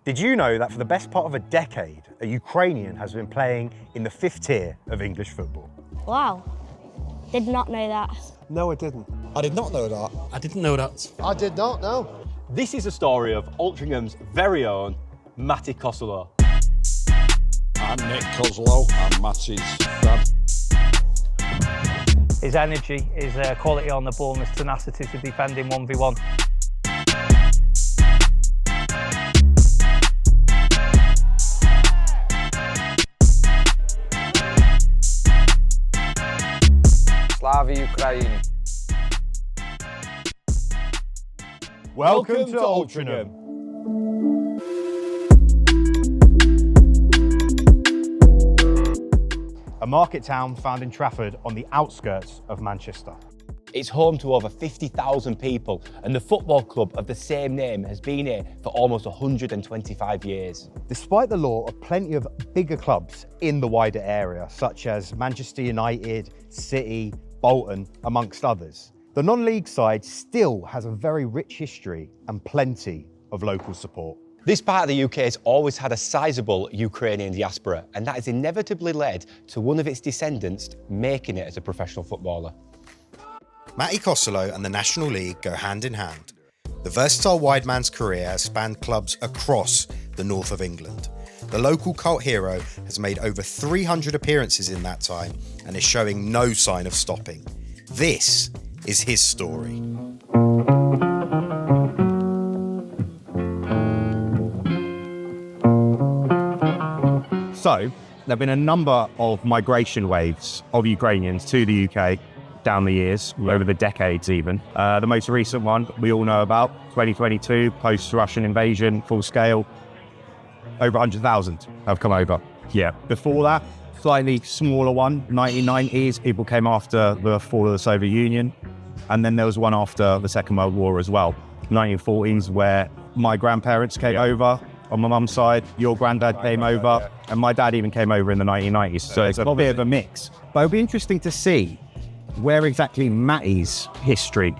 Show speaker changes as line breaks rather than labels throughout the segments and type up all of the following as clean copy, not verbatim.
Did you know that for the best part of a decade, a Ukrainian has been playing in the 5th tier of English football?
Wow, did not know that.
No, I didn't.
I did not know that.
I didn't know that.
I did not know.
This is the story of Altrincham's very own Matty Kosylo.
I'm Nick Kosylo, I'm Matty's dad.
His energy, his quality on the ball and his tenacity to defend in 1v1.
Slava Ukraini.
Welcome to Altrincham. A market town found in Trafford on the outskirts of Manchester.
It's home to over 50,000 people, and the football club of the same name has been here for almost 125 years.
Despite the law of plenty of bigger clubs in the wider area, such as Manchester United, City, Bolton, amongst others, the non-league side still has a very rich history and plenty of local support.
This part of the UK has always had a sizable Ukrainian diaspora, and that has inevitably led to one of its descendants making it as a professional footballer.
Matty Kosylo and the National League go hand in hand. The versatile wide man's career has spanned clubs across the north of England. The local cult hero has made over 300 appearances in that time and is showing no sign of stopping. This is his story.
So, there have been a number of migration waves of Ukrainians to the UK down the years, over the decades even. The most recent one we all know about, 2022, post-Russian invasion, full scale, over 100,000 have come over. Yeah. Before that, slightly smaller one, 1990s, people came after the fall of the Soviet Union. And then there was one after the Second World War as well, 1914s, where my grandparents came over. On my mum's side, your granddad came over, and my dad even came over in the 1990s. So it's a bit of a mix. But it'll be interesting to see where exactly Matty's history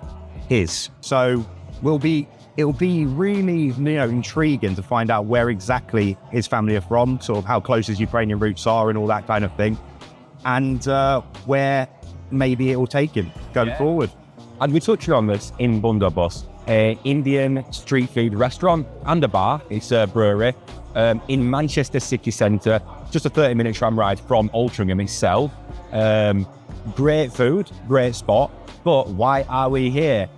is. So it'll be really, intriguing to find out where exactly his family are from, sort of how close his Ukrainian roots are and all that kind of thing, and where maybe it will take him going forward.
And we touched on this in Bundobust, an Indian street food restaurant and a bar. It's a brewery in Manchester city centre, just a 30-minute tram ride from Altrincham itself. Great food, great spot, but why are we here?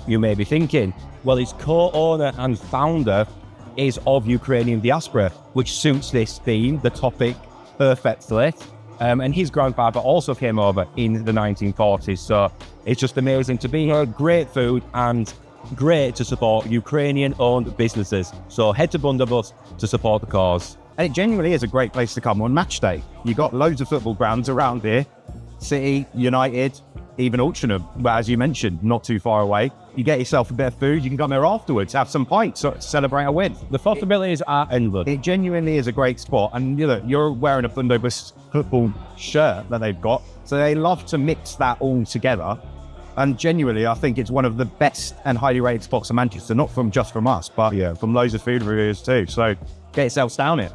You may be thinking, well, his co-owner and founder is of Ukrainian diaspora, which suits this theme, the topic, perfectly. And his grandfather also came over in the 1940s, so it's just amazing to be here. Great food and great to support Ukrainian-owned businesses. So head to Bundobust to support the cause.
And it genuinely is a great place to come on Matchday. You've got loads of football grounds around here. City, United, even Altrincham, but as you mentioned, not too far away. You get yourself a bit of food, you can come there afterwards, have some pints, celebrate a win.
The possibilities are endless.
It genuinely is a great spot, and you're wearing a Bundobust football shirt that they've got, so they love to mix that all together. And genuinely, I think it's one of the best and highly rated spots in Manchester, not just from us, but from loads of food reviewers too. So get yourselves down here.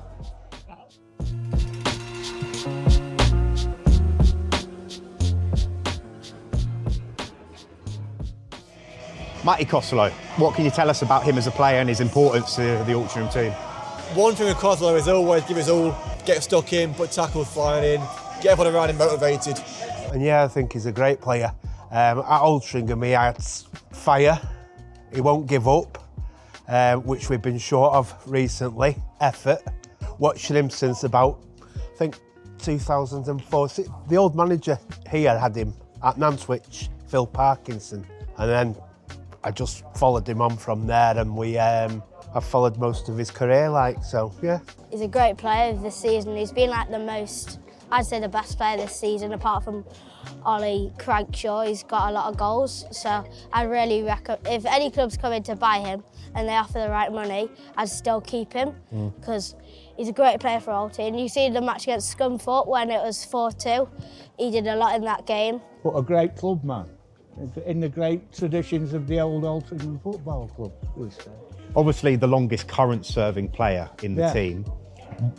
Matty Kosylo, what can you tell us about him as a player and his importance to the Altrincham team?
One thing with Kosylo is always give his all, get stuck in, put tackles flying in, get everyone around him motivated.
And I think he's a great player. At Altrincham, he has fire. He won't give up, which we've been short of recently. Effort. Watching him since about, I think, 2004. The old manager here had him at Nantwich, Phil Parkinson, and then I just followed him on from there, and I've followed most of his career, yeah.
He's a great player this season. He's been I'd say the best player this season, apart from Ollie Crankshaw. He's got a lot of goals, so I really reckon if any club's coming to buy him and they offer the right money, I'd still keep him, because he's a great player for Alty. And you see the match against Scunthorpe when it was 4-2, he did a lot in that game.
What a great club, man. In the great traditions of the old Altrincham Football Club, we say.
obviously the longest current serving player in the team.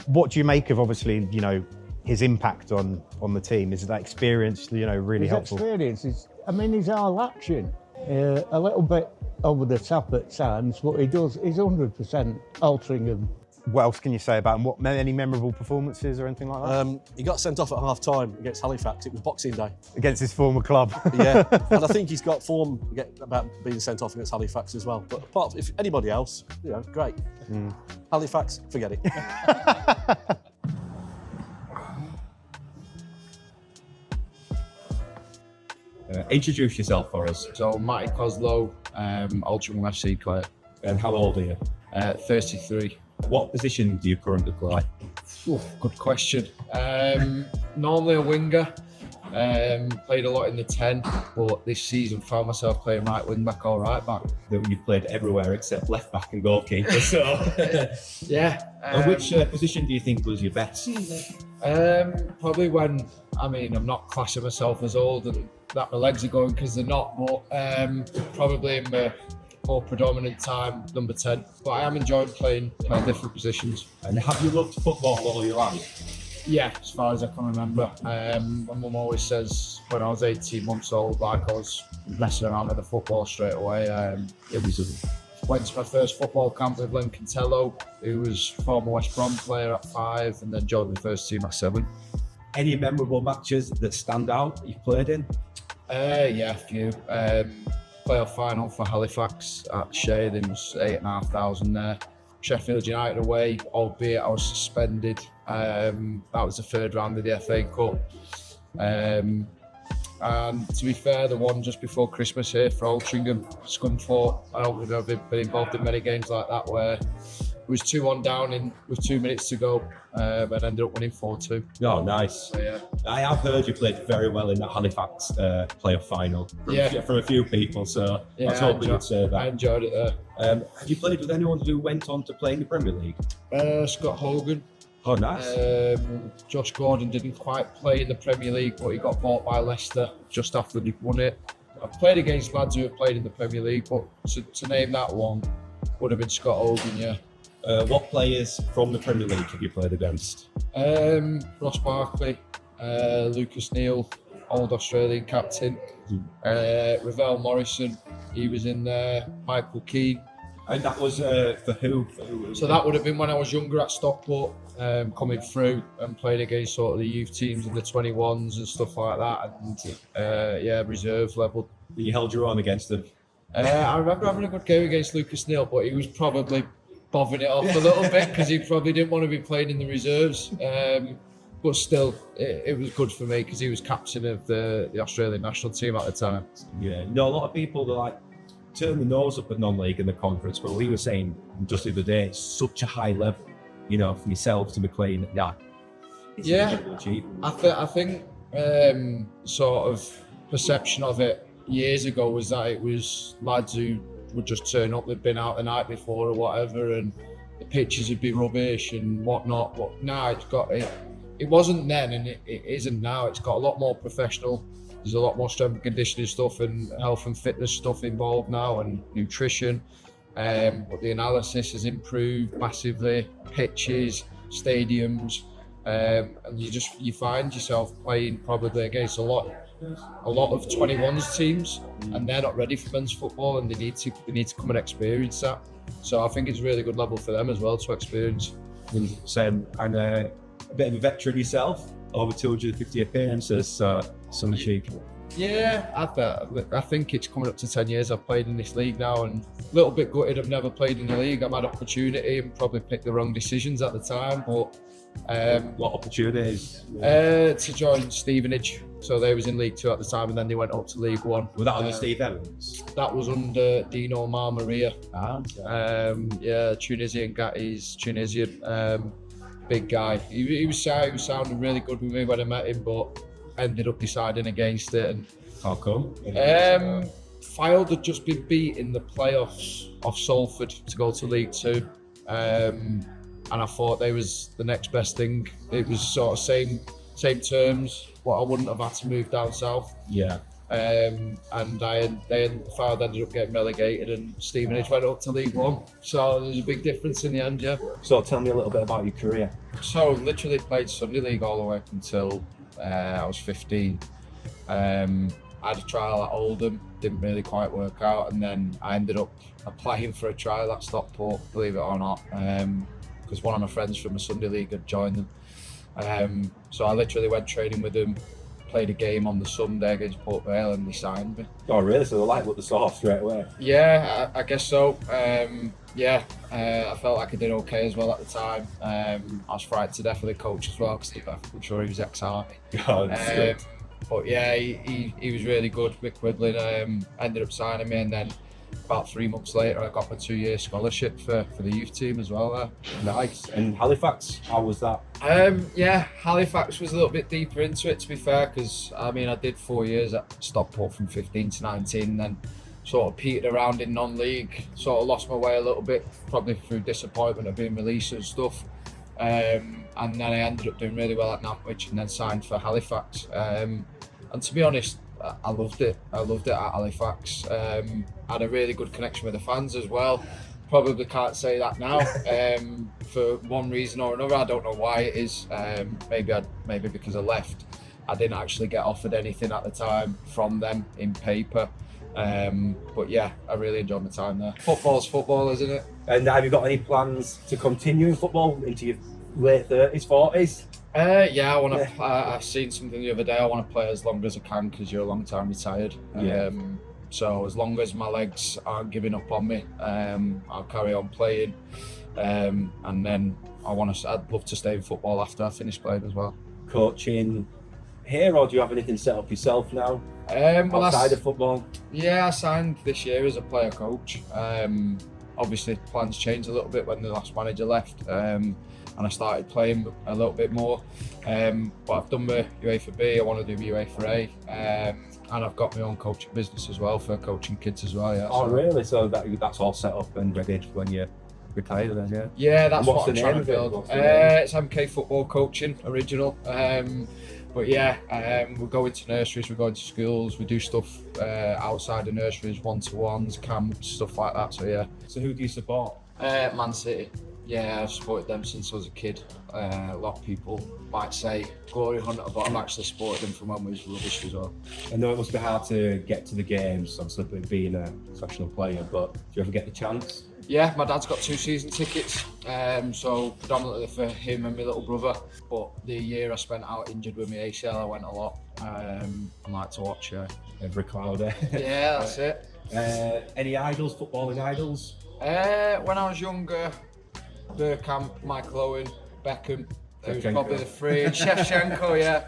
What do you make of, obviously, you know, his impact on the team? Is that experience, you know, really helpful?
His experience is, I mean, he's all action. A little bit over the top at times, but he's 100% Altrincham.
What else can you say about him? Any memorable performances or anything like that?
He got sent off at half-time against Halifax. It was Boxing Day.
Against his former club.
Yeah, and I think he's got form about being sent off against Halifax as well. But apart from, if anybody else, you know, great. Halifax, forget it.
Introduce yourself for us.
So, Matty Kosylo, Altrincham FC player.
And how old are you?
33.
What position do you currently play?
Good question. Normally a winger. Played a lot in the 10, but this season found myself playing right wing back or right back.
You played everywhere except left back and goalkeeper. So
yeah.
And which position do you think was your best?
Probably when, I mean, I'm not classing myself as old and that my legs are going, because they're not, but probably in my more predominant time, number 10. But I am enjoying playing different positions.
And have you loved football all your life?
Yeah, as far as I can remember. My mum always says when I was 18 months old, like I was messing around with the football straight away. Went to my first football camp with Flynn, who was former West Brom player at 5, and then joined the first team at 7.
Any memorable matches that stand out that you've played in?
Yeah, a few. Playoff final for Halifax at Shea, there was 8,500 there. Sheffield United away, albeit I was suspended. That was the third round of the FA Cup. And to be fair, the one just before Christmas here for Altrincham, Scunthorpe. I don't think I've been involved in many games like that where it was 2-1 down with 2 minutes to go, and ended up winning 4-2.
Oh, nice.
So, yeah.
I have heard you played very well in that Halifax playoff final from a few people, so I was hoping you'd say that.
I enjoyed it there.
Have you played with anyone who went on to play in the Premier League?
Scott Hogan.
Oh, nice.
Josh Gordon didn't quite play in the Premier League, but he got bought by Leicester just after they won it. I've played against lads who have played in the Premier League, but to name that one would have been Scott Hogan, yeah.
What players from the Premier League have you played against?
Ross Barkley, Lucas Neal, old Australian captain, Ravel Morrison, he was in there, Michael Keane.
And that was for who?
So that would have been when I was younger at Stockport, coming through and playing against sort of the youth teams in the 21s and stuff like that, and reserve level.
You held your own against them?
I remember having a good game against Lucas Neal, but he was probably bothering it off a little bit because he probably didn't want to be playing in the reserves. But still, it was good for me because he was captain of the Australian national team at the time.
Yeah, no, a lot of people are like turn the nose up at non-league in the conference, but we were saying just the other day, it's such a high level, you know, for yourself to be playing at that.
I think sort of perception of it years ago was that it was lads who would just turn up, they'd been out the night before or whatever, and the pitches would be rubbish and whatnot. But now it wasn't then, and it isn't now. It's got a lot more professional. There's a lot more strength and conditioning stuff and health and fitness stuff involved now, and nutrition. But the analysis has improved massively. Pitches, stadiums, and you find yourself playing probably against a lot of 21s teams, and they're not ready for men's football, and they need to come and experience that. So I think it's a really good level for them as well to experience.
And a bit of a veteran yourself, over 250 appearances, some cheek.
Yeah, I think it's coming up to 10 years I've played in this league now, and a little bit gutted I've never played in the league. I've had opportunity and probably picked the wrong decisions at the time, but
what opportunities?
To join Stevenage. So they was in League 2 at the time, and then they went up to League 1.
Was that under Steve Evans?
That was under Dino Marmaria. Tunisian guy. He's Tunisian. Big guy. He was sounding really good with me when I met him, but ended up deciding against it. And
how come?
Fylde had just been beat in the playoffs off Salford to go to League 2. And I thought they was the next best thing. It was sort of same terms, but I wouldn't have had to move down south.
Yeah.
and Fylde ended up getting relegated, and Stevenage went up to League One. So there's a big difference in the end, yeah.
So tell me a little bit about your career.
So literally played Sunday League all the way up until I was 15. I had a trial at Oldham, didn't really quite work out, and then I ended up applying for a trial at Stockport, believe it or not, because one of my friends from the Sunday League had joined them. So I literally went training with them, played a game on the Sunday against Port Vale, and they signed me.
Oh really? So they like what they saw straight away?
Yeah, I guess so. I felt like I did okay as well at the time. I was frightened to death of the coach as well, because I'm sure he was ex-army.
Oh, that's good.
But yeah, he was really good. Mick Widlin ended up signing me, and then about 3 months later I got my 2-year scholarship for the youth team as well there.
Nice. And Halifax, how was that?
Halifax was a little bit deeper into it, to be fair, because I did 4 years at Stockport from 15 to 19, then sort of petered around in non-league, sort of lost my way a little bit, probably through disappointment of being released and stuff. And then I ended up doing really well at Nantwich, and then signed for Halifax. And to be honest, I loved it. I loved it at Halifax. Had a really good connection with the fans as well. Probably can't say that now for one reason or another. I don't know why it is. Maybe because I left. I didn't actually get offered anything at the time from them in paper. But yeah, I really enjoyed my time there. Football's football, isn't it?
And have you got any plans to continue in football into your late 30s, 40s?
Yeah, I want to. I've seen something the other day. I want to play as long as I can, because you're a long time retired.
Yeah.
So as long as my legs aren't giving up on me, I'll carry on playing. And then I'd love to stay in football after I finish playing as well.
Coaching here, or do you have anything set up yourself now? Outside of football?
Yeah, I signed this year as a player coach. Obviously, plans changed a little bit when the last manager left, and I started playing a little bit more. But I've done my UEFA B, I want to do my UEFA A, and I've got my own coaching business as well for coaching kids as well. Yeah.
Oh, really? So that's all set up and ready when you retire then, yeah?
Yeah, that's what I'm
the
trying
name
to
of it?
build. It's MK Football Coaching, original. But yeah, we're going to nurseries, we're going to schools, we do stuff outside the nurseries, one-to-ones, camps, stuff like that, so yeah.
So who do you support?
Man City. Yeah, I've supported them since I was a kid. A lot of people might say Gloryhuntas, but I've actually supported them from when we was rubbish as well.
I know it must be hard to get to the games, obviously being a professional player, but do you ever get the chance?
Yeah, my dad's got 2 season tickets, so predominantly for him and my little brother. But the year I spent out injured with my ACL, I went a lot. I like to watch
every cloud.
Yeah, that's it.
Any idols, footballing idols?
When I was younger, Morecambe, Michael Owen, Beckham. Those probably the 3. Shevchenko, yeah.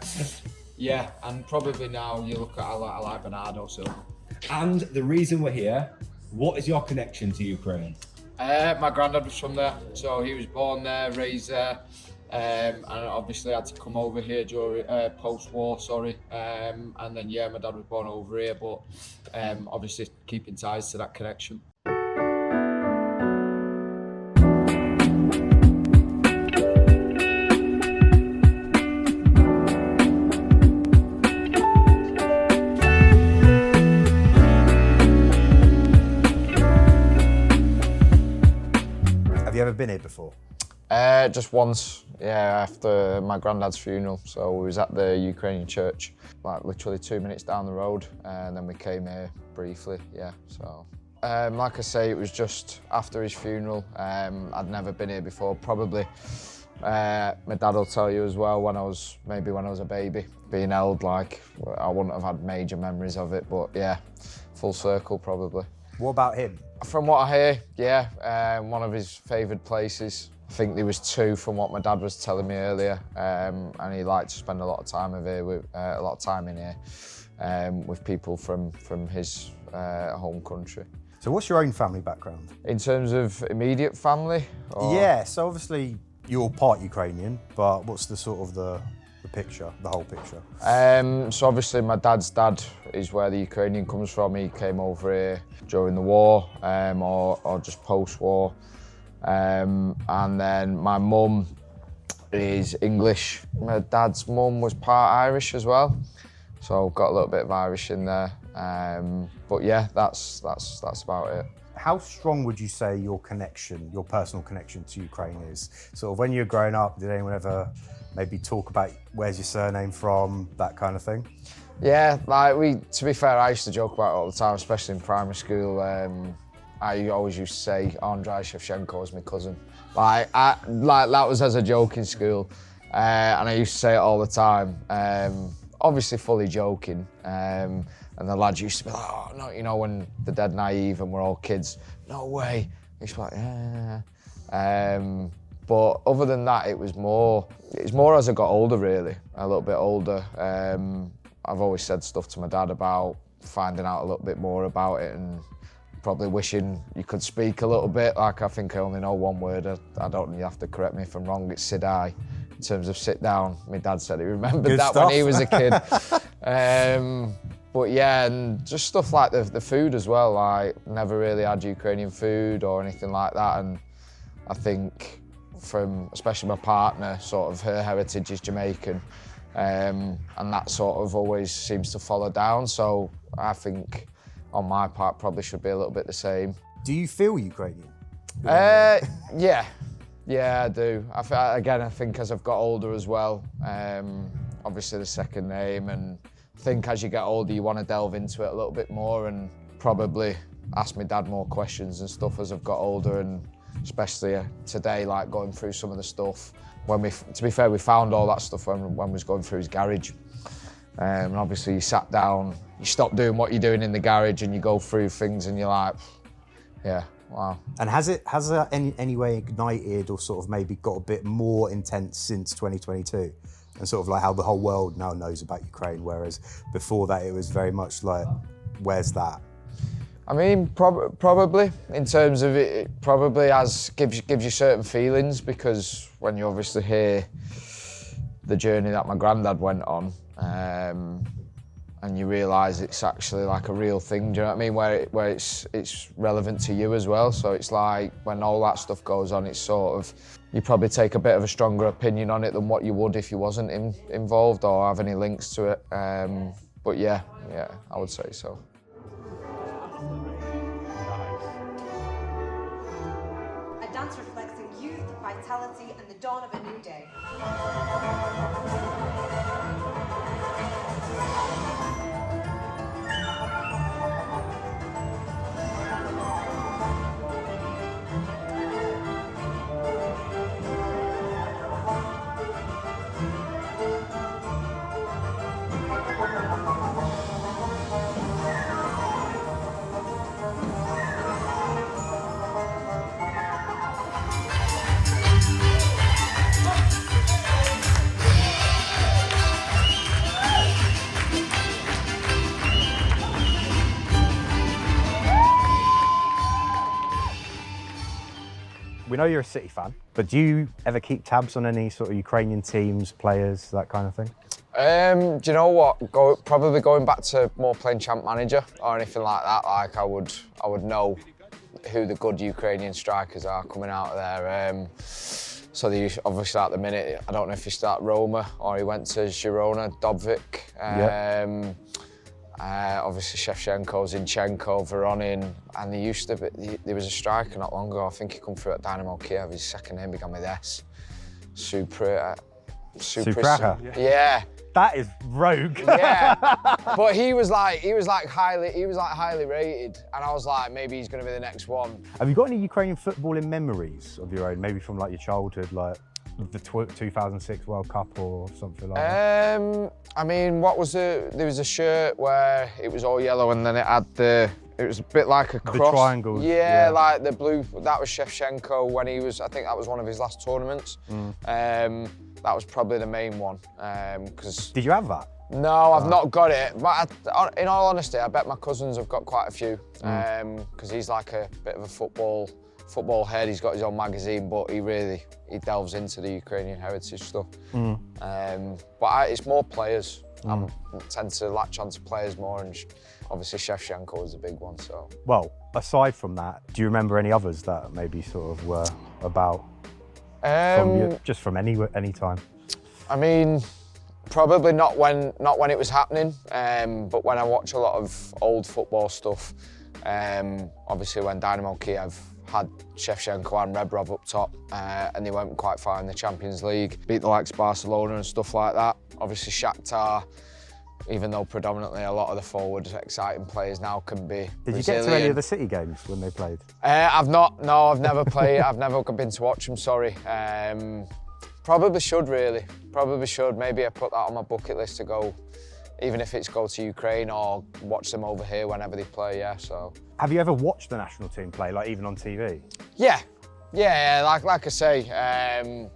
Yeah, and probably now you look at I like Bernardo Silva.
And the reason we're here, what is your connection to Ukraine?
My granddad was from there, so he was born there, raised there, and obviously had to come over here during post-war, and then yeah, my dad was born over here, but obviously keeping ties to that connection.
Have you ever been here before?
Just once, yeah, after my granddad's funeral. So we was at the Ukrainian church, like literally 2 minutes down the road, and then we came here briefly, yeah. So, like I say, it was just after his funeral. I'd never been here before, probably. My dad will tell you as well, when I was a baby, being held, like, I wouldn't have had major memories of it, but yeah, full circle probably.
What about him?
From what I hear, yeah, one of his favoured places. I think there was 2 from what my dad was telling me earlier, and he liked to spend a lot of time in here with people from his home country.
So what's your own family background?
In terms of immediate family? Or?
Yeah, so obviously you're part Ukrainian, but what's the sort of the picture, the whole picture?
So obviously my dad's dad is where the Ukrainian comes from. He came over here during the war, or just post-war. And then my mum is English. My dad's mum was part Irish as well. So got a little bit of Irish in there. But yeah, that's about it.
How strong would you say your connection, your personal connection to Ukraine is? Sort of when you were growing up, did anyone ever maybe talk about where's your surname from, that kind of thing?
Yeah, to be fair, I used to joke about it all the time, especially in primary school. I always used to say Andrei Shevchenko was my cousin. Like that was as a joke in school, and I used to say it all the time. Obviously fully joking, and the lads used to be like, oh no, you know, when they're dead naive and we're all kids, no way. I used to be like, yeah. But other than that, it was more as I got older, really, a little bit older. I've always said stuff to my dad about finding out a little bit more about it and probably wishing you could speak a little bit. Like, I think I only know one word. I don't, you have to correct me if I'm wrong. It's Sidai. In terms of sit down, my dad said he remembered
Good
that
stuff.
when he was a kid. But yeah, and just stuff like the food as well. Like, never really had Ukrainian food or anything like that. And I think from, especially my partner, sort of her heritage is Jamaican. And that sort of always seems to follow down. So I think on my part probably should be a little bit the same.
Do you feel Ukrainian?
Yeah, I do. I think as I've got older as well, obviously the second name, and I think as you get older you want to delve into it a little bit more and probably ask my dad more questions and stuff as I've got older, and especially today, like going through some of the stuff. To be fair, we found all that stuff when we was going through his garage. And obviously you sat down, you stop doing what you're doing in the garage and you go through things and you're like, yeah, wow.
And has that any way ignited or sort of maybe got a bit more intense since 2022? And sort of like how the whole world now knows about Ukraine, whereas before that it was very much like, where's that?
I mean, probably, in terms of it probably gives you certain feelings, because when you obviously hear the journey that my granddad went on, and you realise it's actually like a real thing, do you know what I mean? Where it's relevant to you as well. So it's like when all that stuff goes on, it's sort of, you probably take a bit of a stronger opinion on it than what you would if you wasn't involved or have any links to it. But yeah, I would say so.
A dance reflecting youth, vitality, and the dawn of a new day.
We know you're a City fan, but do you ever keep tabs on any sort of Ukrainian teams, players, that kind of thing?
Do you know what? Probably going back to more playing champ manager or anything like that. Like I would know who the good Ukrainian strikers are coming out of there. So obviously at the minute, I don't know if he started Roma or he went to Girona, Dobvik. Obviously Shevchenko, Zinchenko, Voronin, and there was a striker not long ago, I think he come through at Dynamo Kiev, his second name began with S. Supraga? Yeah.
That is rogue.
Yeah. But he was highly rated, and I was like, maybe he's gonna be the next one.
Have you got any Ukrainian footballing memories of your own, maybe from like your childhood, like the 2006 World Cup or something like that?
I mean, there was a shirt where it was all yellow and then it had it was a bit like a cross.
The triangles.
Yeah, like the blue, that was Shevchenko when I think that was one of his last tournaments. That was probably the main one.
Did you have that?
No, I've not got it. But in all honesty, I bet my cousins have got quite a few. Because he's like a bit of a football head. He's got his own magazine, but he delves into the Ukrainian heritage stuff. But it's more players. I tend to latch onto players more, and obviously Shevchenko was a big one. So.
Well, aside from that, do you remember any others that maybe sort of were about just from any time?
I mean, Probably not when it was happening, but when I watch a lot of old football stuff, obviously when Dynamo Kiev had Shevchenko and Rebirth up top, and they went quite far in the Champions League, beat the likes of Barcelona and stuff like that. Obviously Shakhtar, even though predominantly a lot of the forward exciting players now can be
Did you
resilient.
get to any of the City games when they played?
I've not, no, I've never played, I've never been to watch them, sorry. Probably should really, probably should. Maybe I put that on my bucket list to go, even if it's go to Ukraine or watch them over here whenever they play, yeah, so.
Have you ever watched the national team play, like even on TV?
Yeah, like I say,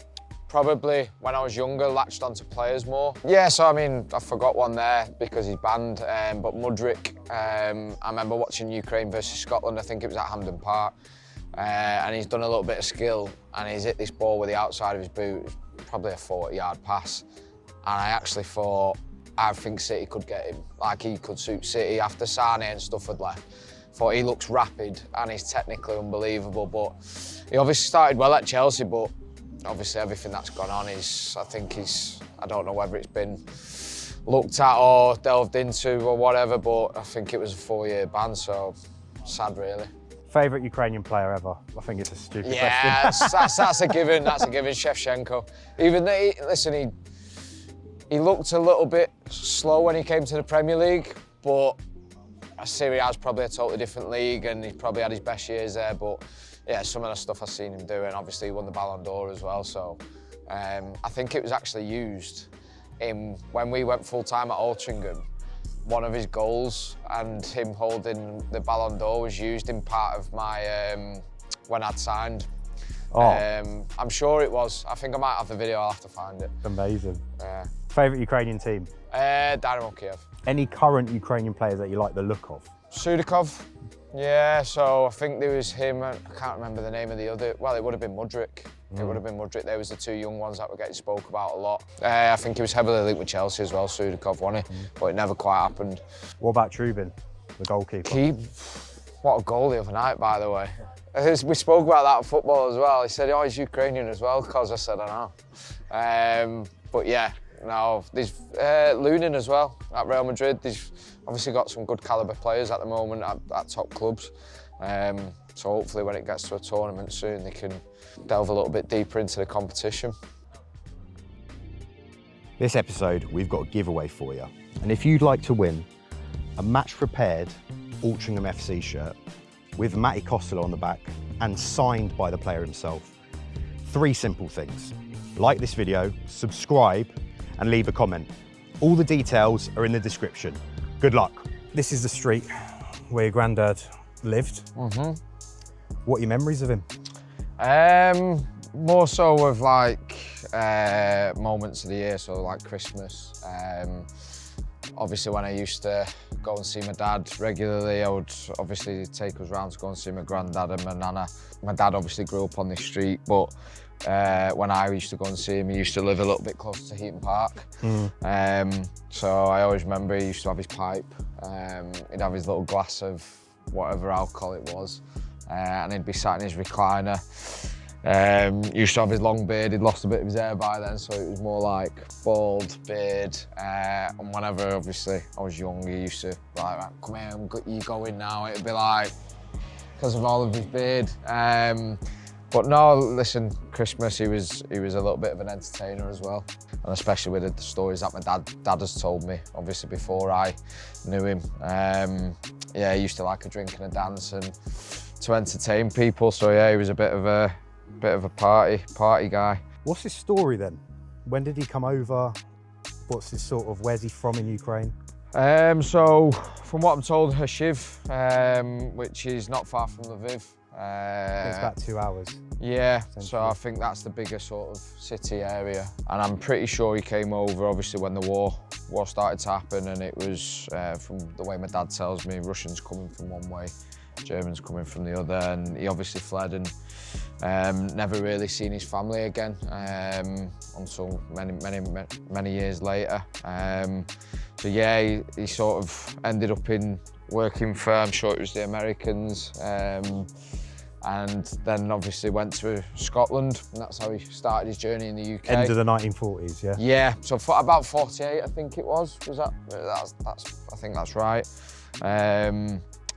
probably when I was younger, latched onto players more. Yeah, so I mean, I forgot one there because he's banned, but Mudryk, I remember watching Ukraine versus Scotland, I think it was at Hampden Park, and he's done a little bit of skill, and he's hit this ball with the outside of his boot, probably a 40-yard pass, and I actually thought, I think City could get him, like he could suit City after Sane and stuff had left. Thought he looks rapid and he's technically unbelievable, but he obviously started well at Chelsea, but obviously everything that's gone on is, I don't know whether it's been looked at or delved into or whatever, but I think it was a 4-year ban, so sad really.
Favourite Ukrainian player ever? I think it's a stupid question.
Yeah, that's a given, Shevchenko. Even though, he looked a little bit slow when he came to the Premier League, but Serie A is probably a totally different league and he probably had his best years there, but yeah, some of the stuff I've seen him do, and obviously he won the Ballon d'Or as well, so I think it was actually used when we went full-time at Altrincham. One of his goals and him holding the Ballon d'Or was used in part of my, when I'd signed.
Oh.
I'm sure it was. I think I might have the video, I'll have to find it.
Amazing. Favourite Ukrainian team?
Dynamo Kiev.
Any current Ukrainian players that you like the look of?
Sudikov. Yeah, so I think there was him, I can't remember the name of the other, well, it would have been Mudryk. It would have been Mudryk. There was the two young ones that were getting spoke about a lot. I think he was heavily linked with Chelsea as well, Sudikov, wasn't he? But it never quite happened.
What about Trubin, the goalkeeper?
What a goal the other night, by the way. We spoke about that in football as well. He said, oh, he's Ukrainian as well, because I said, I know. But yeah, no, there's Lunin as well at Real Madrid. They've obviously got some good calibre players at the moment at top clubs. So hopefully when it gets to a tournament soon, they can delve a little bit deeper into the competition.
This episode, we've got a giveaway for you. And if you'd like to win a match-prepared Altrincham FC shirt with Matty Kosylo on the back and signed by the player himself, 3 simple things. Like this video, subscribe, and leave a comment. All the details are in the description. Good luck. This is the street where your granddad lived. What are your memories of him?
More so of like moments of the year, so like Christmas. Obviously when I used to go and see my dad regularly, I would obviously take us round to go and see my granddad and my nana. My dad obviously grew up on this street, but when I used to go and see him, he used to live a little bit closer to Heaton Park. So I always remember he used to have his pipe. He'd have his little glass of whatever alcohol it was, and he'd be sat in his recliner. He used to have his long beard. He'd lost a bit of his hair by then, so it was more like bald beard. And whenever, obviously, I was young, he used to like, come here, you going now? It'd be like, because of all of his beard. But no, listen, Christmas, he was a little bit of an entertainer as well. And especially with the stories that my dad has told me, obviously before I knew him. Yeah, he used to like a drink and a dance and to entertain people. So yeah, he was a bit of a party guy.
What's his story then? When did he come over? What's his where's he from in Ukraine?
So from what I'm told, hoshiv, which is not far from Lviv.
It's about 2 hours.
Yeah, so I think that's the bigger sort of city area. And I'm pretty sure he came over, obviously, when the war started to happen, and it was, from the way my dad tells me, Russians coming from one way, Germans coming from the other, and he obviously fled and never really seen his family again until many years later. So yeah, he sort of ended up working for, I'm sure it was the Americans, and then obviously went to Scotland, and that's how he started his journey in the UK.
End of the 1940s, yeah?
Yeah, so for about 48, I think it was that? I think that's right.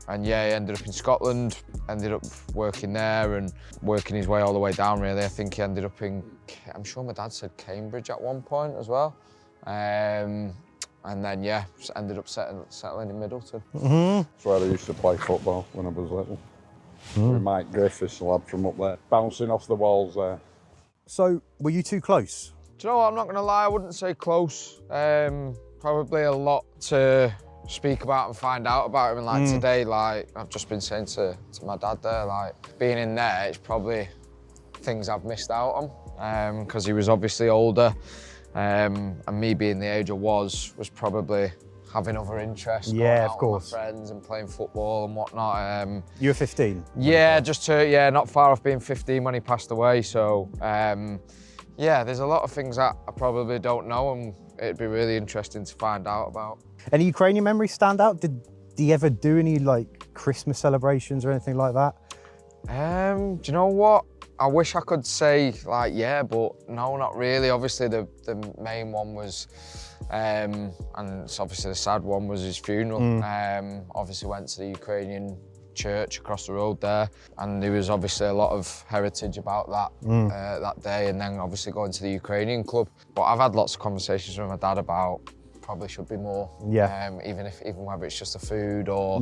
And yeah, he ended up in Scotland, ended up working there and working his way all the way down, really. I think he ended up in, I'm sure my dad said Cambridge at one point as well. And then, yeah, just ended up settling in Middleton.
That's where I used to play football when I was little. With Mike Griffiths, the lad from up there, bouncing off the walls there.
So, were you too close?
Do you know what, I'm not going to lie, I wouldn't say close. Probably a lot to speak about and find out about him. And like today, like I've just been saying to my dad there, like being in there, it's probably things I've missed out on because he was obviously older, and me being the age I was probably having other interests.
Yeah,
going out
of course.
With my friends and playing football and whatnot.
You were 15?
Yeah, not far off being 15 when he passed away. So yeah, there's a lot of things that I probably don't know, and it'd be really interesting to find out about.
Any Ukrainian memories stand out? Did he ever do any like Christmas celebrations or anything like that?
Do you know what? I wish I could say like yeah, but no, not really. Obviously the main one was, and it's obviously the sad one, was his funeral. Obviously went to the Ukrainian church across the road there, and there was obviously a lot of heritage about that that day, and then obviously going to the Ukrainian club. But I've had lots of conversations with my dad about probably should be more, even whether it's just the food or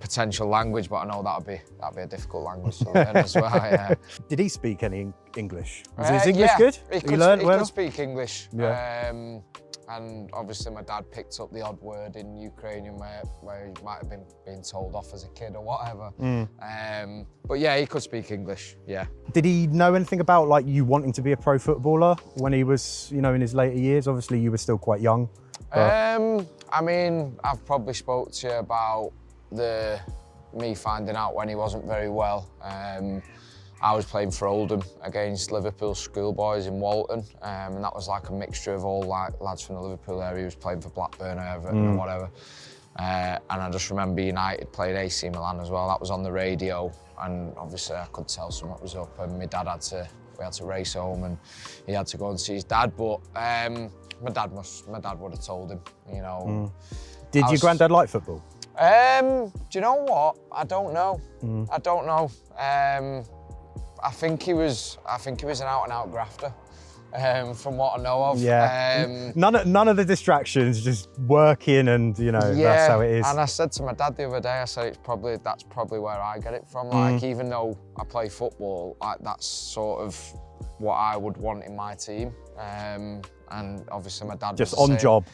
potential language. But I know that'd be a difficult language to learn as well. Yeah.
Did he speak any English? Was his English good?
He could speak English. Yeah. And obviously my dad picked up the odd word in Ukrainian where he might have been being told off as a kid or whatever. But yeah, he could speak English, yeah.
Did he know anything about like you wanting to be a pro footballer when he was, you know, in his later years? Obviously you were still quite young. But...
I mean, I've probably spoke to you about me finding out when he wasn't very well. I was playing for Oldham against Liverpool schoolboys in Walton, and that was like a mixture of all like lads from the Liverpool area. He was playing for Blackburn or Everton or whatever. And I just remember United played AC Milan as well. That was on the radio, and obviously I could tell something was up. And my dad we had to race home, and he had to go and see his dad. But my dad would have told him, you know.
Did your granddad like football?
Do you know what? I don't know. I don't know. I think he was an out-and-out grafter, from what I know of.
Yeah. None of the distractions, just working, and you know that's how it is.
And I said to my dad the other day, I said that's probably where I get it from. Like even though I play football, like that's sort of what I would want in my team. And obviously my dad
just
was the
on
same.
job.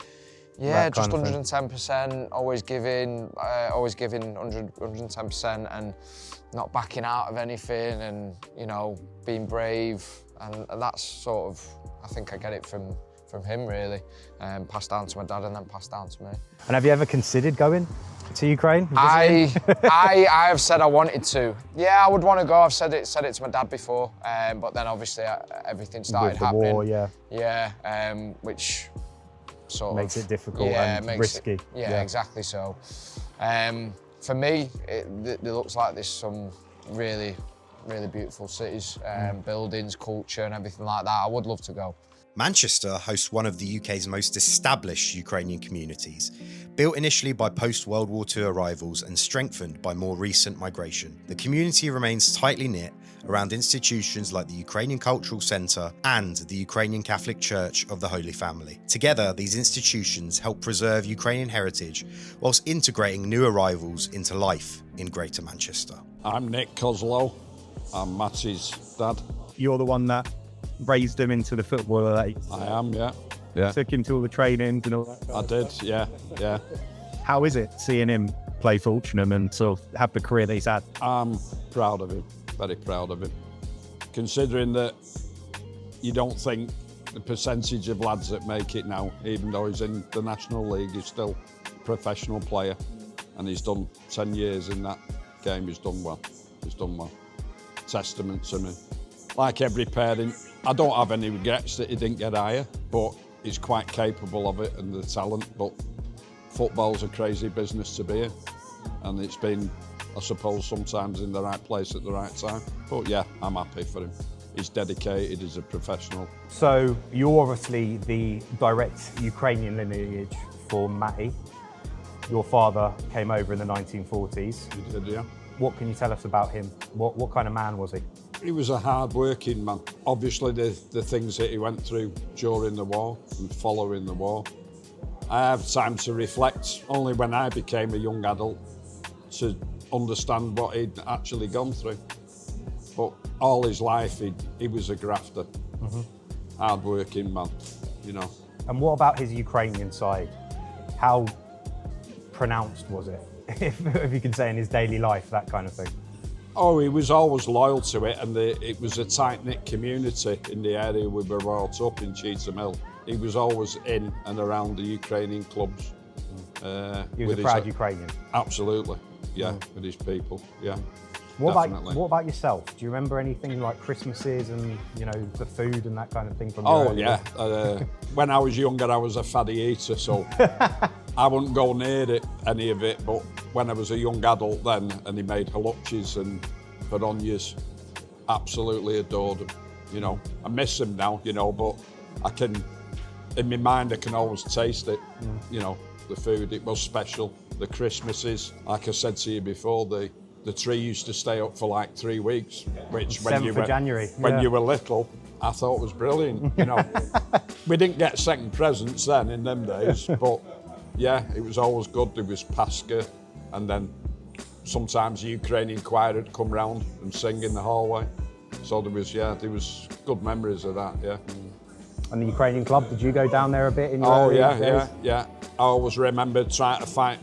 Yeah, just 110%, always giving 110%, and not backing out of anything, and you know, being brave, and that's sort of, I think I get it from him really, passed down to my dad and then passed down to me.
And have you ever considered going to Ukraine?
I have said I wanted to. Yeah, I would want to go. I've said it to my dad before, but then obviously everything started happening.
War, yeah.
Yeah, which sort of
makes it difficult and risky.
Yeah, exactly so. For me, it looks like there's some really, really beautiful cities, buildings, culture and everything like that. I would love to go.
Manchester hosts one of the UK's most established Ukrainian communities, built initially by post-World War II arrivals and strengthened by more recent migration. The community remains tightly knit around institutions like the Ukrainian Cultural Centre and the Ukrainian Catholic Church of the Holy Family. Together, these institutions help preserve Ukrainian heritage whilst integrating new arrivals into life in Greater Manchester.
I'm Nick Kosylo. I'm Matty's dad.
You're the one that raised him into the footballer that
I am, yeah.
Took him to all the trainings and all that.
I did, yeah.
How is it seeing him play for Altrincham and sort of have the career that he's had?
I'm proud of him, very proud of him. Considering that you don't think the percentage of lads that make it now, even though he's in the National League, he's still a professional player, and he's done 10 years in that game. He's done well. Testament to me. Like every parent, I don't have any regrets that he didn't get higher, but he's quite capable of it and the talent. But football's a crazy business to be in, and it's been I suppose sometimes in the right place at the right time. But yeah, I'm happy for him. He's dedicated, he's a professional.
So you're obviously the direct Ukrainian lineage for Matty. Your father came over in the 1940s.
He did, yeah.
What can you tell us about him? What kind of man was he?
He was a hard-working man. Obviously, the things that he went through during the war and following the war. I have time to reflect only when I became a young adult to understand what he'd actually gone through. But all his life, he was a grafter, hard-working man, you know.
And what about his Ukrainian side? How pronounced was it, if you can say, in his daily life, that kind of thing?
Oh, he was always loyal to it, and it was a tight-knit community in the area we were brought up in Cheetham Hill. He was always in and around the Ukrainian clubs.
He was a proud Ukrainian?
Absolutely, yeah, with his people, yeah.
What about yourself? Do you remember anything like Christmases and, you know, the food and that kind of thing from your early
yeah. When I was younger, I was a faddy eater, so I wouldn't go near any of it. But when I was a young adult then, and he made halutchis and baronias, absolutely adored them. You know, I miss them now, you know, but in my mind, I can always taste it. You know, the food, it was special. The Christmases, like I said to you before, the tree used to stay up for like 3 weeks, which when you were little, I thought was brilliant. You know, we didn't get second presents then in them days, but yeah, it was always good. There was Pascha, and then sometimes the Ukrainian choir would come round and sing in the hallway. So there was good memories of that. Yeah.
And the Ukrainian club, did you go down there a bit in your
yeah. I always remember trying to fight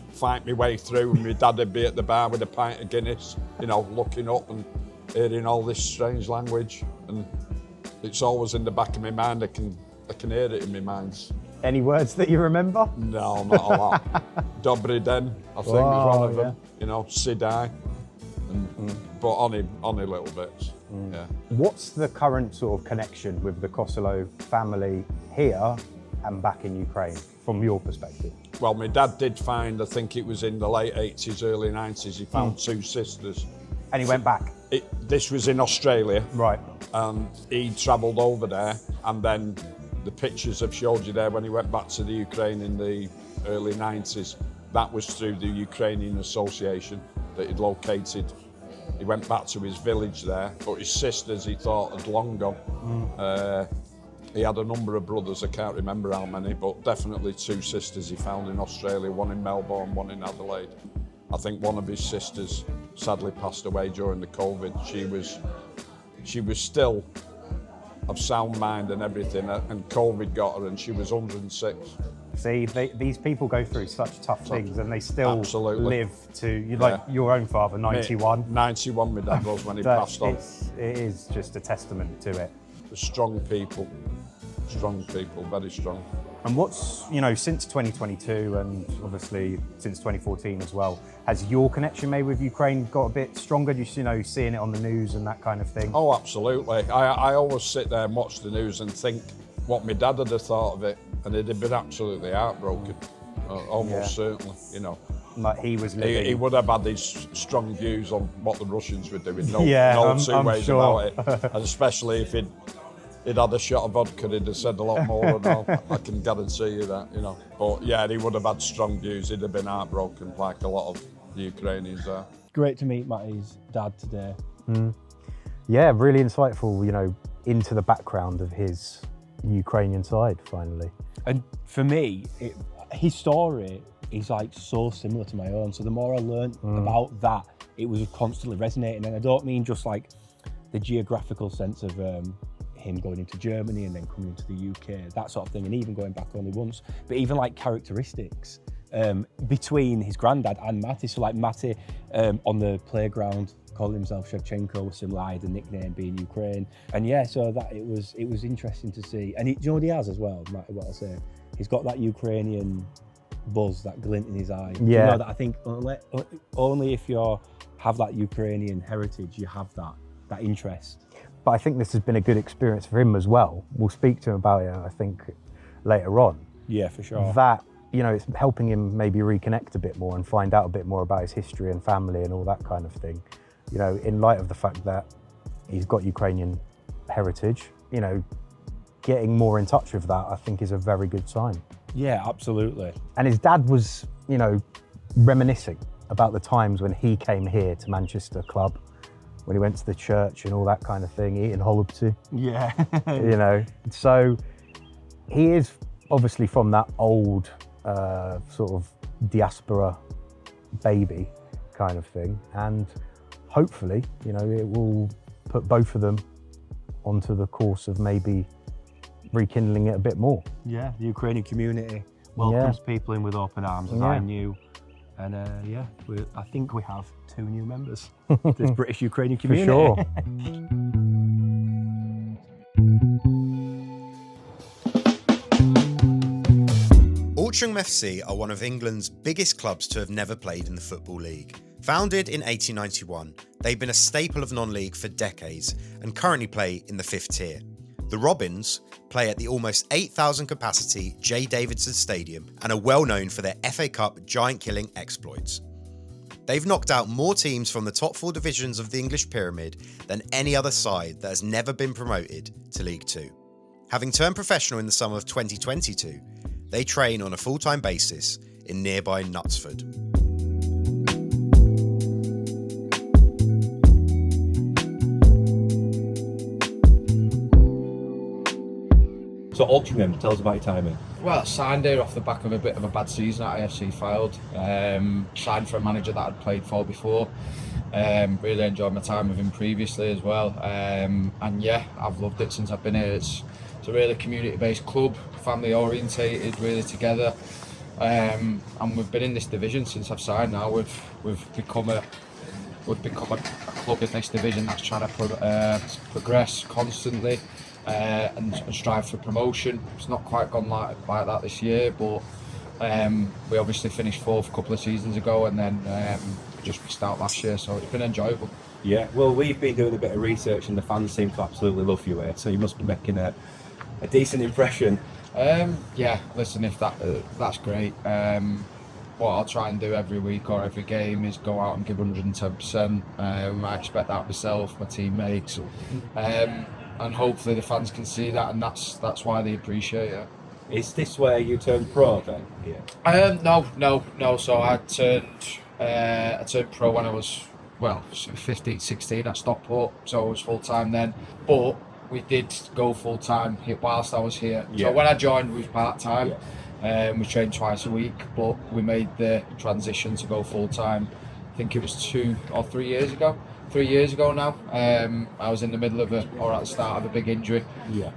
my way through, and my dad would be at the bar with a pint of Guinness, you know, looking up and hearing all this strange language. And it's always in the back of my mind. I can hear it in my mind.
Any words that you remember?
No, not a lot. Dobry den, I think, was one of them. You know, Sidai, but only little bits. Yeah.
What's the current sort of connection with the Kosylo family here and back in Ukraine, from your perspective?
Well, my dad did find, I think it was in the late 80s, early 90s, he found 2 sisters.
And he went back?
This was in Australia.
Right.
And he travelled over there, and then the pictures I've showed you there when he went back to the Ukraine in the early 90s, that was through the Ukrainian Association that he'd located. He went back to his village there, but his sisters, he thought, had long gone. He had a number of brothers, I can't remember how many, but definitely 2 sisters he found in Australia, one in Melbourne, one in Adelaide. I think one of his sisters sadly passed away during the COVID. She was still of sound mind and everything, and COVID got her, and she was 106.
See, these people go through such tough things, and they still live to, like your own father, 91.
91 my dad was when he passed on.
It is just a testament to it.
Strong people, very strong.
And what's, you know, since 2022 and obviously since 2014 as well, has your connection made with Ukraine got a bit stronger? Just, you know, seeing it on the news and that kind of thing?
Oh, absolutely. I always sit there and watch the news and think what my dad would have thought of it, and he'd have been absolutely heartbroken, almost certainly, you know.
Like he was living.
He would have had these strong views on what the Russians were doing, no two ways
sure.
about it. And especially if he'd had a shot of vodka, he'd have said a lot more and all. I can guarantee you that, you know. But yeah, he would have had strong views. He'd have been heartbroken like a lot of the Ukrainians are.
Great to meet Matty's dad today.
Yeah, really insightful, you know, into the background of his Ukrainian side, finally.
And for me, his story is like so similar to my own. So the more I learned about that, it was constantly resonating. And I don't mean just like the geographical sense of him going into Germany and then coming into the UK, that sort of thing, and even going back only once, but even like characteristics between his granddad and Matty. So like Matty on the playground called himself Shevchenko, similar, I had a nickname being Ukraine. And yeah, so that it was interesting to see. And do you know what he has as well, Matty, what I'll say? He's got that Ukrainian buzz, that glint in his eye.
Yeah.
You know, that I think only if you have that Ukrainian heritage, you have that interest.
But I think this has been a good experience for him as well. We'll speak to him about it, I think, later on.
Yeah, for sure.
That you know, it's helping him maybe reconnect a bit more and find out a bit more about his history and family and all that kind of thing. You know, in light of the fact that he's got Ukrainian heritage, you know, getting more in touch with that, I think, is a very good sign.
Yeah, absolutely.
And his dad was, you know, reminiscing about the times when he came here to Manchester club, when he went to the church and all that kind of thing, eating holubtı.
Yeah.
You know, so he is obviously from that old sort of diaspora baby kind of thing, and hopefully, you know, it will put both of them onto the course of maybe rekindling it a bit more.
Yeah, the Ukrainian community welcomes people in with open arms, as I knew. And yeah, I think we have 2 new members to this British Ukrainian community.
For sure.
Altrincham FC are one of England's biggest clubs to have never played in the Football League. Founded in 1891, they've been a staple of non-league for decades and currently play in the 5th tier. The Robins play at the almost 8,000 capacity J. Davidson Stadium and are well known for their FA Cup giant-killing exploits. They've knocked out more teams from the top 4 divisions of the English pyramid than any other side that has never been promoted to League 2. Having turned professional in the summer of 2022, they train on a full-time basis in nearby Knutsford.
So Altrincham, tell us about your timing.
Well, I signed here off the back of a bit of a bad season at AFC Fylde. Signed for a manager that I'd played for before. Really enjoyed my time with him previously as well. And yeah, I've loved it since I've been here. It's a really community-based club, family-orientated, really together. And we've been in this division since I've signed now. We've become a club in this division that's trying to progress constantly. And strive for promotion. It's not quite gone like that this year, but we obviously finished 4th a couple of seasons ago, and then just missed out last year, so it's been enjoyable.
Yeah, well, we've been doing a bit of research and the fans seem to absolutely love you here, so you must be making a decent impression.
Yeah, listen, if that's great. What I'll try and do every week or every game is go out and give 110%. I expect that of myself, my teammates. And hopefully the fans can see that, and that's why they appreciate it.
Is this where you turned pro then? Yeah.
No. So I turned pro when I was 15, 16 at Stockport. So I was full time then. But we did go full time whilst I was here.
Yeah.
So when I joined, we was part time. We trained twice a week, but we made the transition to go full time. I think it was 2 or 3 years ago. 3 years ago now. I was in the middle of at the start of a big injury.
Yeah.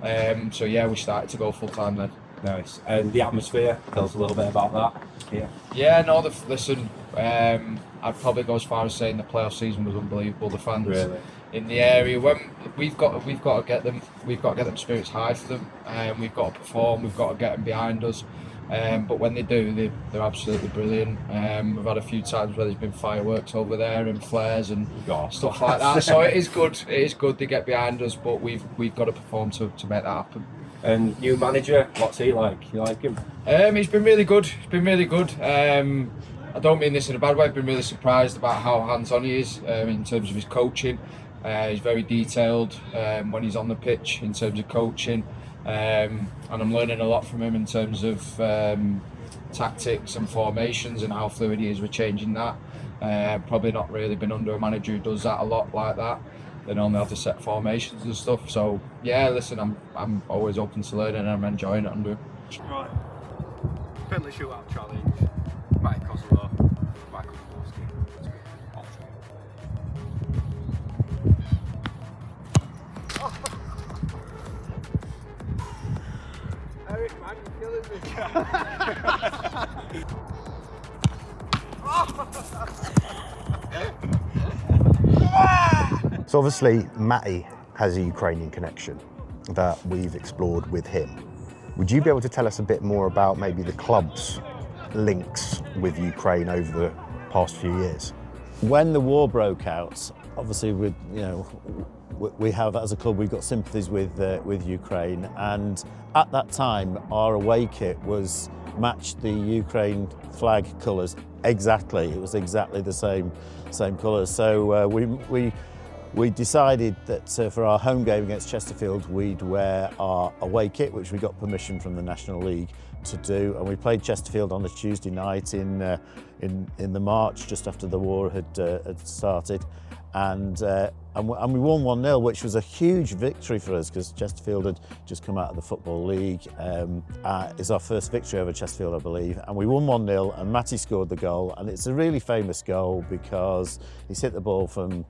So yeah, we started to go full time then.
Nice. And the atmosphere, tell us a little bit about that. Yeah.
Yeah, no, listen, I'd probably go as far as saying the playoff season was unbelievable. The fans in the area, when we've got to get them spirits high for them. We've got to perform, we've got to get them behind us. But when they do, they're absolutely brilliant. We've had a few times where there's been fireworks over there and flares and stuff like that. So it is good. It is good to get behind us, but we've got to perform to make that happen.
And new manager, what's he like? You like him?
He's been really good. I don't mean this in a bad way. I've been really surprised about how hands-on he is in terms of his coaching. He's very detailed when he's on the pitch in terms of coaching. And I'm learning a lot from him in terms of tactics and formations and how fluid he is with changing that. Probably not really been under a manager who does that a lot like that. They normally have to set formations and stuff. So yeah, listen, I'm always open to learning and I'm enjoying it under him.
Right. Penalty shootout challenge. Matty Kosylo. Eric, man, you're killing me.
So obviously Matty has a Ukrainian connection that we've explored with him. Would you be able to tell us a bit more about maybe the club's links with Ukraine over the past few years?
When the war broke out, obviously we have, as a club, we've got sympathies with Ukraine, and at that time our away kit was matched the Ukraine flag colours exactly. It was exactly the same colours. So we decided that for our home game against Chesterfield, we'd wear our away kit, which we got permission from the National League to do, and we played Chesterfield on a Tuesday night in the March, just after the war had started, and we won 1-0, which was a huge victory for us because Chesterfield had just come out of the Football League. It's our first victory over Chesterfield, I believe, and we won 1-0, and Matty scored the goal, and it's a really famous goal because he's hit the ball from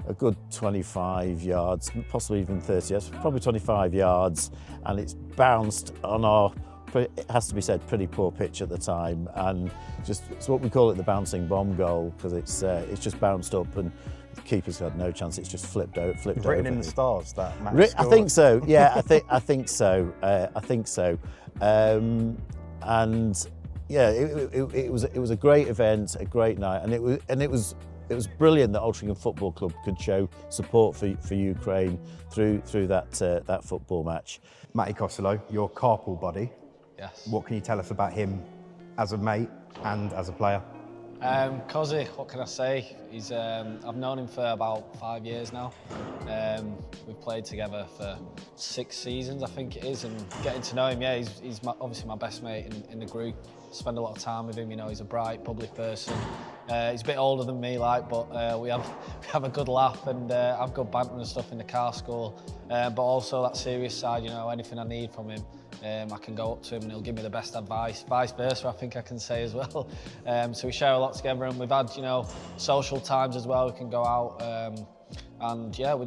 a good 25 yards, possibly even 30 yards, probably 25 yards, and it's bounced on our, it has to be said, pretty poor pitch at the time, and it's what we call it, the bouncing bomb goal, because it's just bounced up and the keeper's had no chance. It's just flipped over.
You've written in the stars that Matt
I think so. Yeah, I think so. And yeah, it was a great event, a great night, and it was brilliant that Altrincham Football Club could show support for Ukraine through that football match.
Matty Kosylo, your carpool buddy.
Yes.
What can you tell us about him as a mate and as a player?
Cosy, what can I say? I've known him for about 5 years now. We've played together for 6 seasons, I think it is, and getting to know him, yeah, he's obviously my best mate in the group. Spend a lot of time with him, you know, he's a bright, public person. He's a bit older than me, but we have a good laugh and have good banter and stuff in the car school. But also that serious side, you know, anything I need from him, I can go up to him and he'll give me the best advice. Vice versa, I think I can say as well. So we share a lot together, and we've had, you know, social times as well. We can go out, and yeah, we're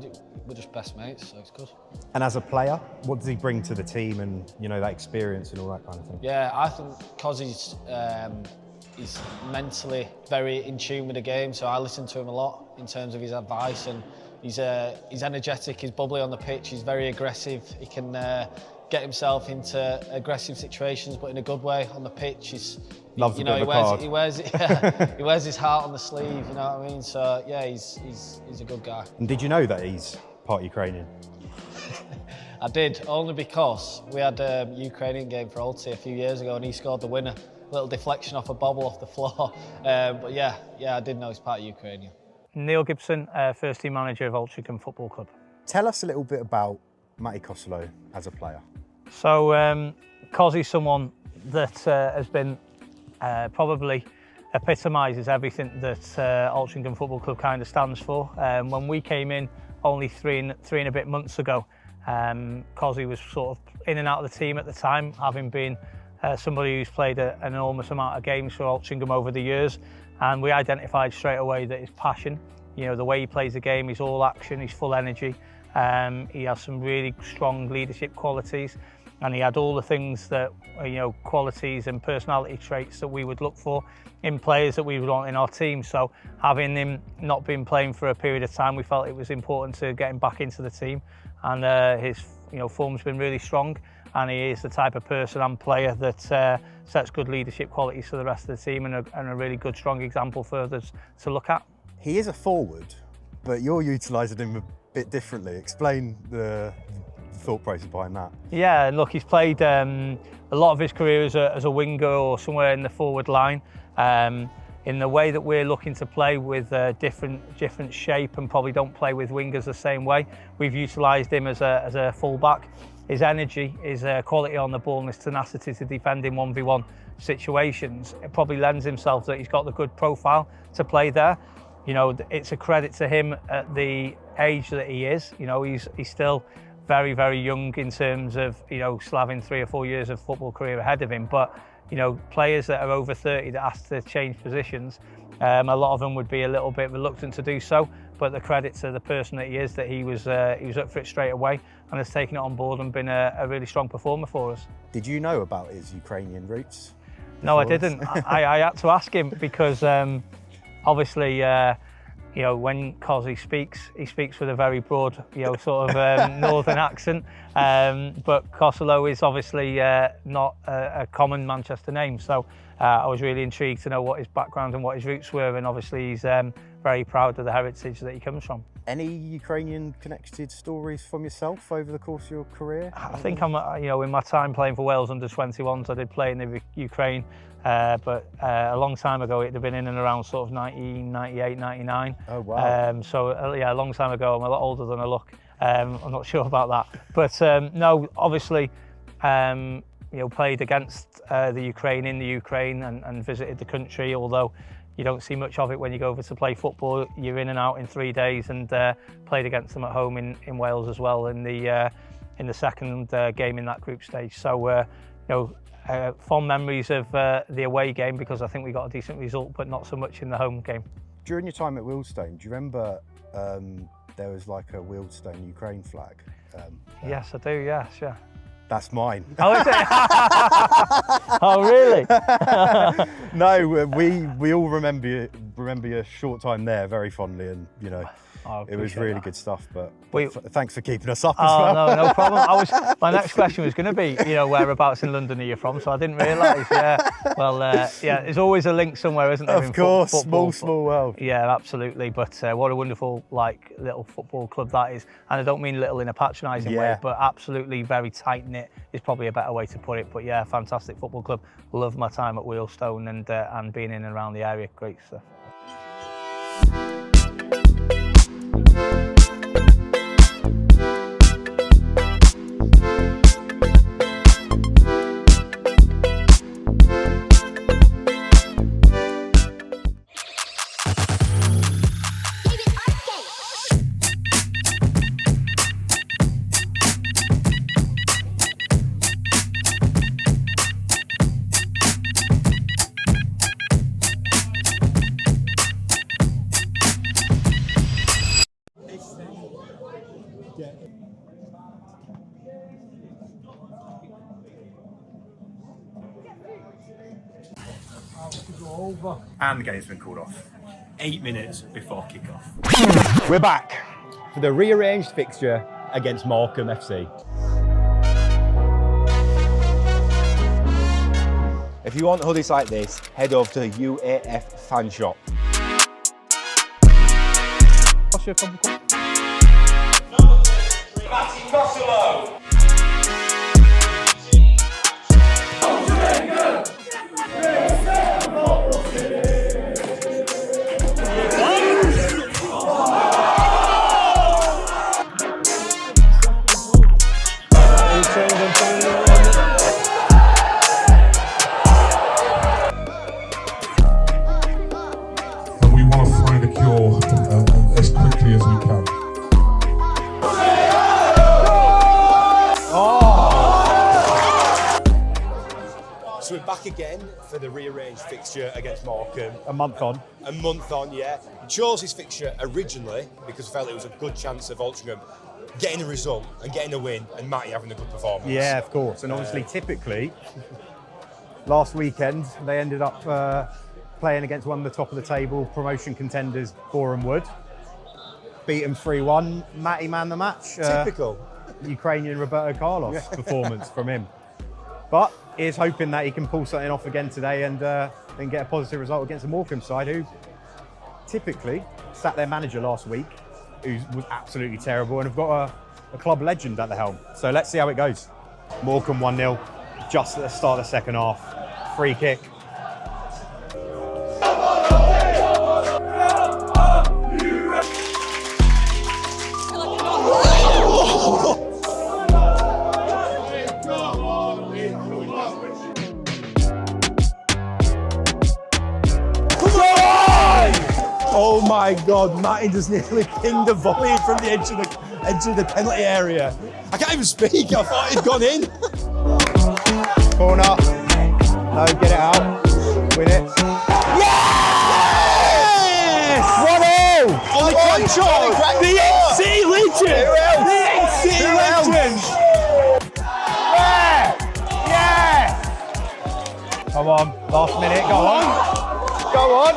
just best mates, so it's good.
And as a player, what does he bring to the team, and you know, that experience and all that kind of thing?
Yeah, I think because he's mentally very in tune with the game, so I listen to him a lot in terms of his advice, and he's energetic, he's bubbly on the pitch, he's very aggressive, he can get himself into aggressive situations, but in a good way on the pitch.
Loves
you know,
he
wears his heart on the sleeve, you know what I mean? So yeah, he's a good guy.
And did you know that he's part Ukrainian?
I did, only because we had a Ukrainian game for Alty a few years ago and he scored the winner. A little deflection off a bobble off the floor. But yeah, I did know he's part Ukrainian.
Neil Gibson, first team manager of Altrincham Football Club.
Tell us a little bit about Matty Kosylo as a player.
So, Cossy's someone that has been probably epitomises everything that Altrincham Football Club kind of stands for. When we came in only three and a bit months ago, Kossy was sort of in and out of the team at the time, having been somebody who's played an enormous amount of games for Altrincham over the years, and we identified straight away that his passion, you know, the way he plays the game, he's all action, he's full energy. He has some really strong leadership qualities, and he had all the things that, you know, qualities and personality traits that we would look for in players that we would want in our team. So having him not been playing for a period of time, we felt it was important to get him back into the team, and his, you know, form's been really strong, and he is the type of person and player that sets good leadership qualities for the rest of the team, and a really good, strong example for others to look at.
He is a forward, but you're utilising him a bit differently. Explain the thought process behind that.
Yeah, look, he's played a lot of his career as a winger or somewhere in the forward line. In the way that we're looking to play with different shape, and probably don't play with wingers the same way, we've utilised him as a full-back. His energy, his quality on the ball and his tenacity to defend in 1v1 situations, it probably lends himself that he's got the good profile to play there. You know, it's a credit to him at the age that he is. You know, he's still very, very young in terms of, you know, still having 3 or 4 years of football career ahead of him. But, you know, players that are over 30 that ask to change positions, a lot of them would be a little bit reluctant to do so. But the credit to the person that he is, that he was up for it straight away and has taken it on board and been a really strong performer for us.
Did you know about his Ukrainian roots?
No, I didn't. I had to ask him because obviously, you know, when Kossy speaks, he speaks with a very broad, you know, sort of northern accent. But Kosylo is obviously not a common Manchester name, so I was really intrigued to know what his background and what his roots were. And obviously, he's very proud of the heritage that he comes from.
Any Ukrainian connected stories from yourself over the course of your career?
I think I'm, in my time playing for Wales under 21s, I did play in the Ukraine, but a long time ago, it'd have been in and around sort of 1998, 99.
Oh, wow.
A long time ago. I'm a lot older than I look. I'm not sure about that. But no, obviously, played against the Ukraine in the Ukraine and visited the country, although you don't see much of it when you go over to play football. You're in and out in 3 days, and played against them at home in Wales as well in the second game in that group stage. So, fond memories of the away game, because I think we got a decent result, but not so much in the home game.
During your time at Wealdstone, do you remember there was like a Wealdstone Ukraine flag?
Yes, I do, yes, yeah.
That's mine.
Oh, is it? Oh, really?
No, we all remember your short time there very fondly, and it was really good stuff. But thanks for keeping us up as well.
No problem. My next question was going to be, whereabouts in London are you from? So I didn't realise. Yeah. Well, there's always a link somewhere, isn't there?
Of course, small world.
Yeah, absolutely. But what a wonderful little football club that is, and I don't mean little in a patronising way, but absolutely very tight knit is probably a better way to put it. But yeah, fantastic football club. Loved my time at Wealdstone and being in and around the area. Great stuff.
And the game's been called off.
8 minutes before kick-off. We're back for the rearranged fixture against Morecambe FC.
If you want hoodies like this, head over to UAF Fan Shop.
Matty Kosylo.
And we want to find a cure as quickly as we can.
So we're back again for the rearranged fixture against Morecambe.
A month on.
A month on, yeah. We chose this fixture originally because we felt it was a good chance of Altrincham getting a result and getting a win, and Matty having a good performance.
Yeah, of course. And obviously, typically, last weekend, they ended up playing against one of the top of the table promotion contenders, Boreham Wood. Beat them 3-1. Matty man the match.
Typical.
Ukrainian Roberto Carlos performance from him. But he's hoping that he can pull something off again today and then get a positive result against the Morecambe side, who typically sat their manager last week, who was absolutely terrible, and have got a club legend at the helm. So let's see how it goes. Morecambe 1-0, just at the start of the second half. Free kick.
Oh my God, Matty just nearly pinged a volley from the edge of the penalty area.
I can't even speak, I thought he'd gone in.
Corner. No, get it out. Win it.
Yes! 1-0!
On the contrary,
the NC legend! The NC legend!
Yeah! Come on, last minute, go on. Go on.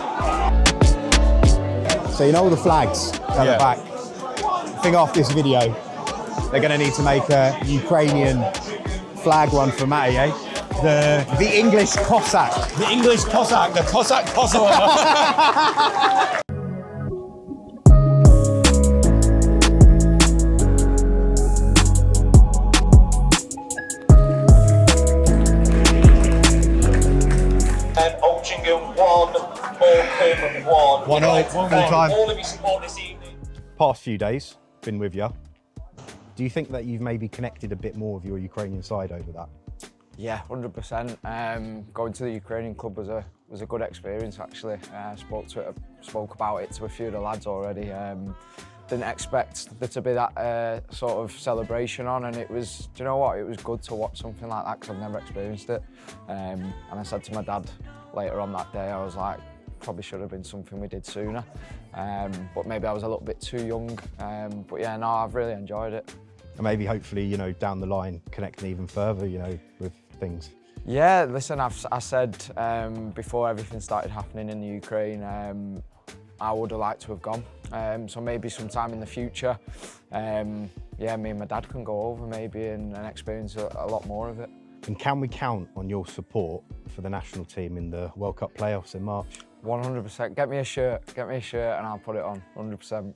So you know all the flags at the back. I think after this video, they're going to need to make a Ukrainian flag one for Matty, eh? The English Cossack.
The English Cossack, the Cossack Kosovo.
Altrincham 1, Morecambe 1.
1-0, full time.
All of your support this evening.
Past few days, been with you. Do you think that you've maybe connected a bit more with your Ukrainian side over that?
Yeah, 100%. Going to the Ukrainian club was a good experience actually. Spoke about it to a few of the lads already. Didn't expect there to be that sort of celebration on, and it was, do you know what, it was good to watch something like that because I've never experienced it. And I said to my dad later on that day, I was like, probably should have been something we did sooner, but maybe I was a little bit too young. But yeah, no, I've really enjoyed it.
And maybe hopefully, you know, down the line, connecting even further, you know, with things.
Yeah, listen, I said before everything started happening in the Ukraine, I would have liked to have gone. So maybe sometime in the future, yeah, me and my dad can go over maybe and experience a lot more of it.
And can we count on your support for the national team in the World Cup playoffs in March?
100%. Get me a shirt and I'll put it on, 100%.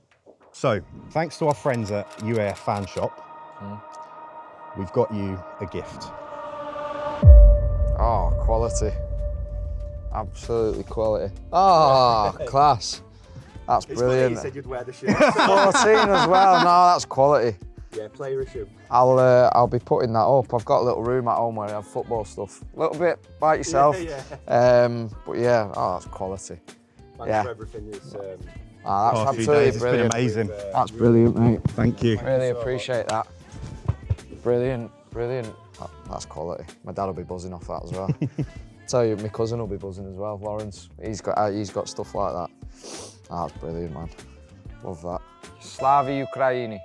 So, thanks to our friends at UAF Fan Shop, we've got you a gift.
Oh, quality. Absolutely quality. Oh, class. That's brilliant.
It's funny you said you'd wear the shirt.
14 as well. No, that's quality.
Yeah, player issue.
I'll be putting that up. I've got a little room at home where I have football stuff. A little bit like yourself. But yeah, oh, that's quality.
Thanks for everything. It's,
that's absolutely brilliant.
It's been amazing.
That's brilliant, mate.
Thank you.
Really appreciate that. Brilliant, brilliant. That's quality. My dad will be buzzing off that as well. Tell you, my cousin will be buzzing as well, Lawrence. He's got stuff like that. Oh, that's brilliant, man. Love that. Slava Ukraini.